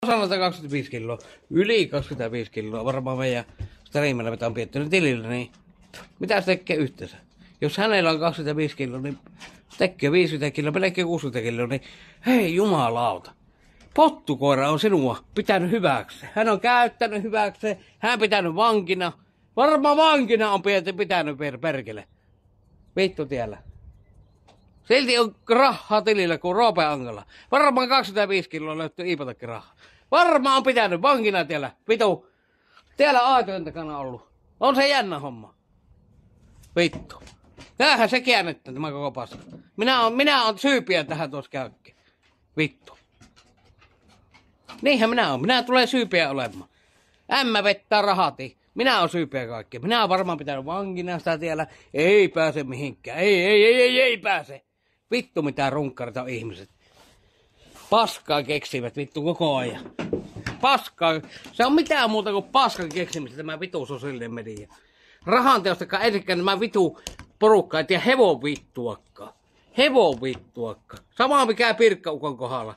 Osalta 25 kiloa, yli 25 kiloa varmaan meidän striimillä, mitä on piettynyt tilillä, niin mitä se tekee yhteensä? Jos hänellä on 25 kiloa, niin tekee 50 kiloa, pelkkä 60 kiloa, niin hei jumalauta. Pottukoira on sinua pitänyt hyväksi. Hän on käyttänyt hyväksi, hän pitänyt vankina. Varmaan vankina on pitänyt perkele. Vittu tiellä. Silti on rahaa tilillä kuin Roope Angala. Varmaan 25 kiloa löytyy Iipatakki rahaa. Varmaan on pitänyt vankina tiellä. Vitu. Täällä aitojen takana ollut. On se jännä homma. Vittu. Tämähän se käännettä tämä koko paska. Minä on syypiä tähän tuossa käykkiin. Vittu. Niinhän minä oon. Minä tulen syypiä olemaan. Ämmä vettää rahati. Minä oon syypiä kaikki. Minä oon varmaan pitänyt vankina sitä tiellä. Ei pääse mihinkään. Ei pääse. Vittu mitä runkkarit on ihmiset. Paskaa keksivät vittu koko ajan. Paskaa. Se on mitään muuta kuin paskan keksimistä tämä vitu sosiaalinen media. Rahanteostakaan esikään nämä vitu porukka ei tiedä hevon vittuakka. Sama mikä Pirkka-ukon kohdalla.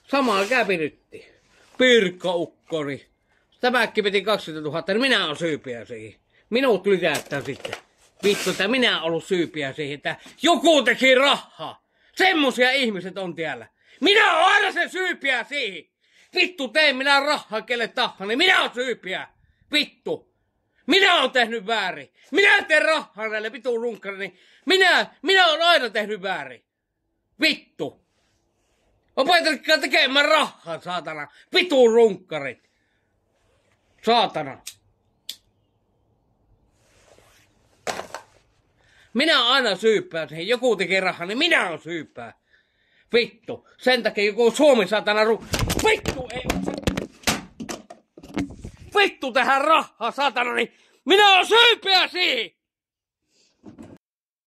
Sama mikä Piritti. Pirkka-ukkoni. Tämäkin piti 20 000, niin minä olen syypiä siihen. Minut lytäyttää sitten. Vittu, että minä olen ollut syypiä siihen, että joku teki rahaa. Semmosia ihmiset on täällä. Minä olen aina se syypiä siihen. Vittu, tein minä rahaa kelle tahansa, niin minä olen syypiä. Vittu. Minä olen tehnyt väärin. Minä teen rahaa näille vitun runkkarille, niin minä olen aina tehnyt väärin. Vittu. Opetelkaa tekemään rahaa, saatana. Vitun runkkarit. Saatana. Minä olen aina syyppää siihen. Joku tekee rahaa, niin minä olen syyppää. Vittu. Sen takia joku Suomi saatana Vittu ei. Vittu tähän rahaa, saatana, niin minä olen syyppää siihen.